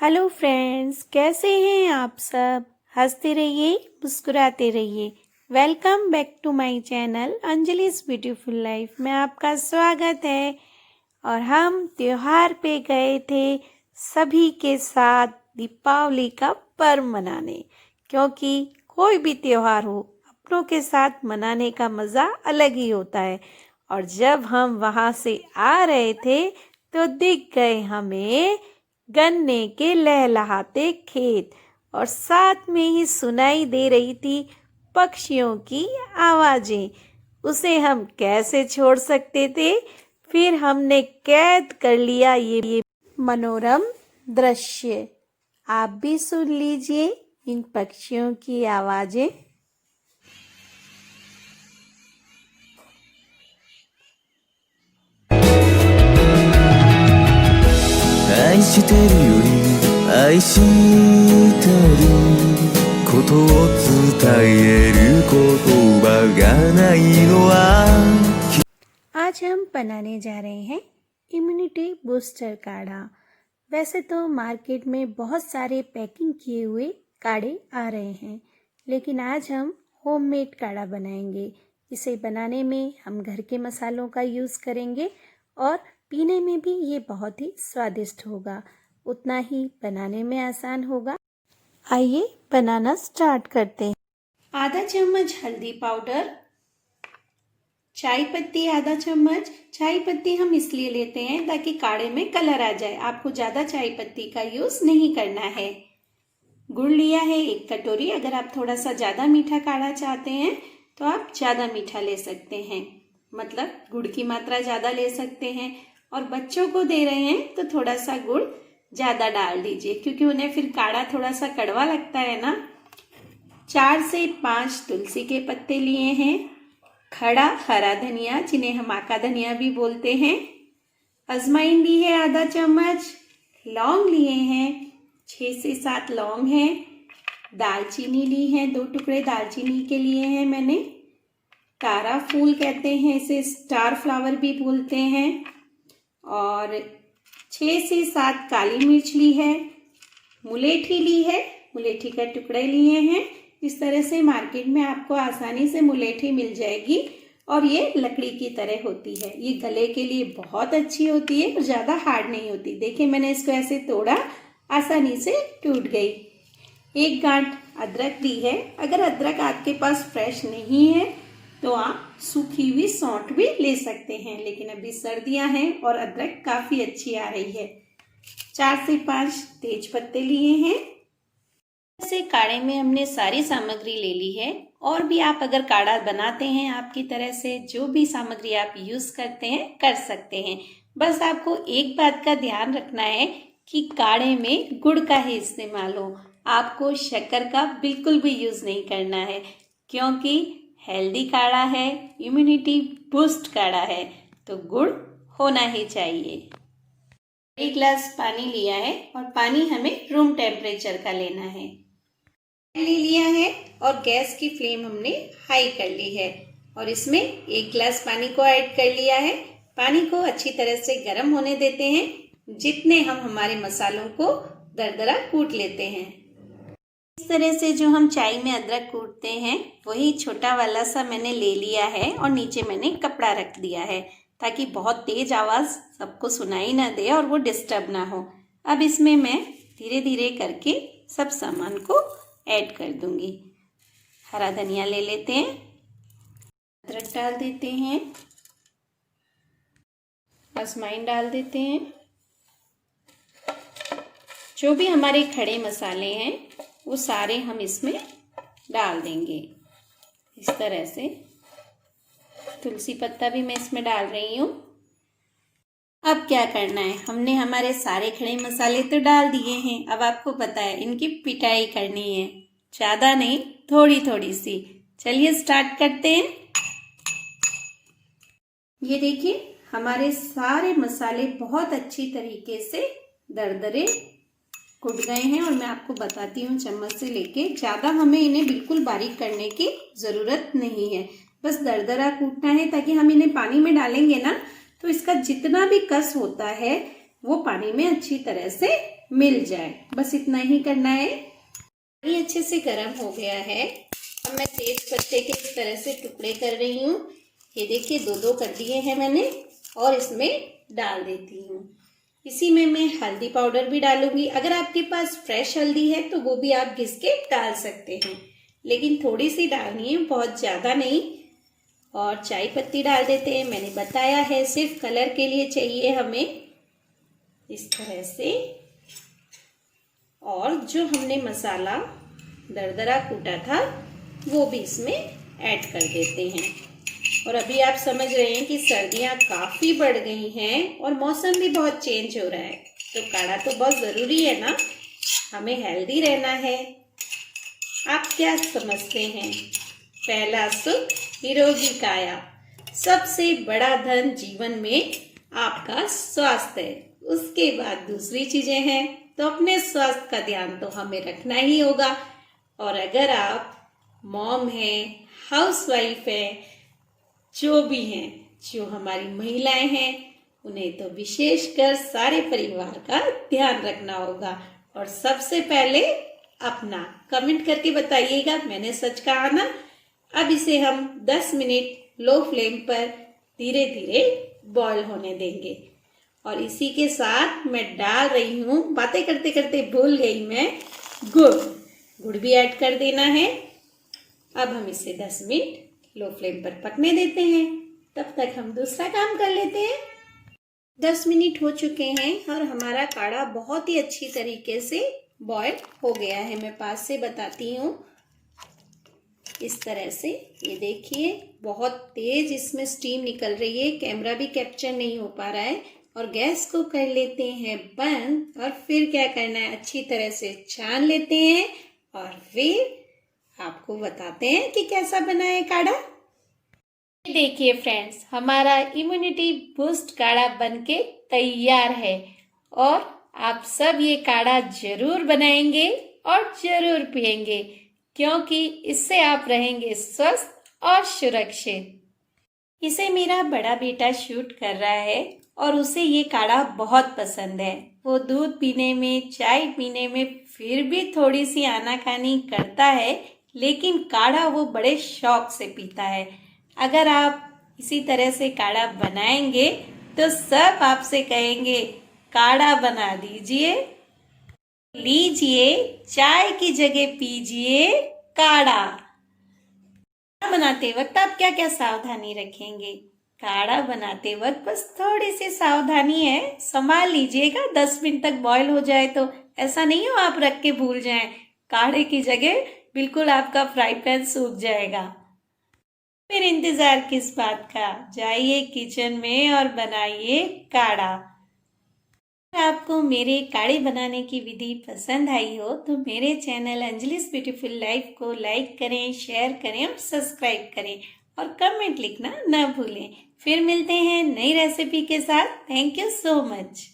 Hello friends, कैसे हैं आप सब। हंसते रहिए, मुस्कुराते रहिए। Welcome back to my channel Anjali's beautiful life में आपका स्वागत है। और हम त्योहार पे गए थे सभी के साथ दीपावली का पर्व मनाने, क्योंकि कोई भी त्योहार हो अपनों के साथ मनाने का मज़ा अलग ही होता है। और जब हम वहाँ से आ रहे थे तो दिख गए हमें गन्ने के लहलहाते खेत, और साथ में ही सुनाई दे रही थी पक्षियों की आवाजें। उसे हम कैसे छोड़ सकते थे। फिर हमने कैद कर लिया ये मनोरम दृश्य। आप भी सुन लीजिए इन पक्षियों की आवाजें।愛してるより愛してることを伝える言葉がないのはआज हम बनाने जा रहे हैं इम्यूनिटी बूस्टर काढ़ा। वैसे तो मार्केट में बहुत सारे पैकिंग किए हुए काढ़े आ रहे हैं, लेकिन आज हम होममेड काढ़ा बनाएंगे। इसे बनाने में हम घर के मसालों का यूज़ करेंगे और पीने में भी ये बहुत ही स्वादिष्ट होगा, उतना ही बनाने में आसान होगा। आइए बनाना स्टार्ट करते हैं। आधा चम्मच हल्दी पाउडर, चाय पत्ती आधा चम्मच। चाय पत्ती हम इसलिए लेते हैं ताकि काढ़े में कलर आ जाए। आपको ज़्यादा चाय पत्ती का यूज़ नहीं करना है। गुड़ लिया है 1 कटोरी। अगर आप थोड़ा सा ज़्यादा मीठा काढ़ा चाहते हैं तो आप ज़्यादा मीठा ले सकते हैं, मतलब गुड़ की मात्रा ज़्यादा ले सकते हैं। और बच्चों को दे रहे हैं तो थोड़ा सा गुड़ ज़्यादा डाल दीजिए, क्योंकि उन्हें फिर काढ़ा थोड़ा सा कड़वा लगता है ना। 4 से 5 तुलसी के पत्ते लिए हैं, खड़ा हरा धनिया जिन्हें हम आका धनिया भी बोलते हैं, अजवाइन ली है आधा चम्मच, लौंग लिए हैं 6 से 7 लौंग हैं, दालचीनी ली है 2 टुकड़े दालचीनी के लिए हैं मैंने, तारा फूल कहते हैं इसे, स्टार फ्लावर भी बोलते हैं, और 6 से 7 काली मिर्च ली है, मुलेठी ली है, मुलेठी का टुकड़े लिए हैं। इस तरह से मार्केट में आपको आसानी से मुलेठी मिल जाएगी और ये लकड़ी की तरह होती है। ये गले के लिए बहुत अच्छी होती है और ज़्यादा हार्ड नहीं होती। देखिए मैंने इसको ऐसे तोड़ा, आसानी से टूट गई। 1 गांठ अदरक ली है। अगर अदरक आपके पास फ्रेश नहीं है तो आप सूखी हुई सौंठ भी ले सकते हैं, लेकिन अभी सर्दियां हैं और अदरक काफ़ी अच्छी आ रही है। 4 से 5 तेज पत्ते लिए हैं। ऐसे काढ़े में हमने सारी सामग्री ले ली है। और भी आप अगर काढ़ा बनाते हैं आपकी तरह से, जो भी सामग्री आप यूज करते हैं कर सकते हैं। बस आपको एक बात का ध्यान रखना है कि काढ़े में गुड़ का ही इस्तेमाल हो। आपको शक्कर का बिल्कुल भी यूज नहीं करना है, क्योंकि हेल्दी काढ़ा है, इम्यूनिटी बूस्ट काढ़ा है, तो गुड़ होना ही चाहिए। 1 गिलास पानी लिया है और पानी हमें रूम टेम्परेचर का लेना है। ले लिया है और गैस की फ्लेम हमने हाई कर ली है और इसमें 1 गिलास पानी को ऐड कर लिया है। पानी को अच्छी तरह से गर्म होने देते हैं, जितने हम हमारे मसालों को दरदरा कूट लेते हैं। इस तरह से जो हम चाय में अदरक कूटते हैं वही छोटा वाला सा मैंने ले लिया है और नीचे मैंने कपड़ा रख दिया है, ताकि बहुत तेज आवाज़ सबको सुनाई ना दे और वो डिस्टर्ब ना हो। अब इसमें मैं धीरे धीरे करके सब सामान को ऐड कर दूंगी। हरा धनिया ले लेते हैं, अदरक डाल देते हैं, अजवाइन डाल देते हैं। जो भी हमारे खड़े मसाले हैं वो सारे हम इसमें डाल देंगे। इस तरह से तुलसी पत्ता भी मैं इसमें डाल रही हूँ। अब क्या करना है, हमने हमारे सारे खड़े मसाले तो डाल दिए हैं। अब आपको पता है इनकी पिटाई करनी है, ज़्यादा नहीं, थोड़ी थोड़ी सी। चलिए स्टार्ट करते हैं। ये देखिए हमारे सारे मसाले बहुत अच्छी तरीके से दरदरे कुट गए हैं और मैं आपको बताती हूँ चम्मच से लेके। ज़्यादा हमें इन्हें बिल्कुल बारीक करने की ज़रूरत नहीं है, बस दरदरा कूटना है, ताकि हम इन्हें पानी में डालेंगे ना तो इसका जितना भी कस होता है वो पानी में अच्छी तरह से मिल जाए, बस इतना ही करना है। ये अच्छे से गर्म हो गया है। अब मैं तेज पत्ते के इस तरह से टुकड़े कर रही हूँ। ये देखिए 2-2 कर दिए हैं मैंने और इसमें डाल देती हूँ। इसी में मैं हल्दी पाउडर भी डालूंगी। अगर आपके पास फ्रेश हल्दी है तो वो भी आप घिस के डाल सकते हैं, लेकिन थोड़ी सी डालनी है, बहुत ज़्यादा नहीं। और चाय पत्ती डाल देते हैं। मैंने बताया है सिर्फ कलर के लिए चाहिए हमें, इस तरह से। और जो हमने मसाला दरदरा कूटा था वो भी इसमें ऐड कर देते हैं। और अभी आप समझ रहे हैं कि सर्दियाँ काफ़ी बढ़ गई हैं और मौसम भी बहुत चेंज हो रहा है, तो काढ़ा तो बहुत ज़रूरी है ना, हमें हेल्दी रहना है। आप क्या समझते हैं? पहला सुख निरोगी काया। सबसे बड़ा धन जीवन में आपका स्वास्थ्य है। उसके बाद दूसरी चीजें हैं, तो अपने स्वास्थ्य का ध्यान तो हमें रखना ही होगा। और अगर आप मॉम हैं, हाउसवाइफ हैं, जो भी हैं, जो हमारी महिलाएं हैं, उन्हें तो विशेषकर सारे परिवार का ध्यान रखना होगा। और सबसे पहले अपना कमेंट करके बताइएगा, मैंने सच कहा ना। अब इसे हम 10 मिनट लो फ्लेम पर धीरे धीरे बॉईल होने देंगे। और इसी के साथ मैं डाल रही हूँ, बातें करते करते भूल गई मैं, गुड़ भी ऐड कर देना है। अब हम इसे 10 मिनट लो फ्लेम पर पकने देते हैं। तब तक हम दूसरा काम कर लेते हैं। 10 मिनट हो चुके हैं और हमारा काढ़ा बहुत ही अच्छी तरीके से बॉईल हो गया है। मैं पास से बताती हूँ, इस तरह से। ये देखिए बहुत तेज इसमें स्टीम निकल रही है, कैमरा भी कैप्चर नहीं हो पा रहा है। और गैस को कर लेते हैं बंद। और फिर क्या करना है, अच्छी तरह से छान लेते हैं और फिर आपको बताते हैं कि कैसा बना है काढ़ा। देखिए फ्रेंड्स, हमारा इम्यूनिटी बूस्ट काढ़ा बनके तैयार है। और आप सब ये काढ़ा जरूर बनाएंगे और जरूर पिएंगे, क्योंकि इससे आप रहेंगे स्वस्थ और सुरक्षित। इसे मेरा बड़ा बेटा शूट कर रहा है और उसे ये काढ़ा बहुत पसंद है। वो दूध पीने में, चाय पीने में फिर भी थोड़ी सी आनाकानी करता है, लेकिन काढ़ा वो बड़े शौक से पीता है। अगर आप इसी तरह से काढ़ा बनाएंगे तो सब आपसे कहेंगे काढ़ा बना दीजिए, लीजिए, चाय की जगह पीजिए काढ़ा। बनाते वक्त आप क्या क्या सावधानी रखेंगे? काढ़ा बनाते वक्त बस थोड़ी सी सावधानी है, संभाल लीजिएगा। 10 मिनट तक बॉईल हो जाए तो ऐसा नहीं हो आप रख के भूल जाएं, काढ़े की जगह बिल्कुल आपका फ्राई पैन सूख जाएगा। फिर इंतजार किस बात का, जाइए किचन में और बनाइए काढ़ा। अगर आपको मेरे काढ़े बनाने की विधि पसंद आई हो तो मेरे चैनल अंजलिस ब्यूटीफुल लाइफ को लाइक करें, शेयर करें और सब्सक्राइब करें और कमेंट लिखना न भूलें। फिर मिलते हैं नई रेसिपी के साथ। Thank you so much.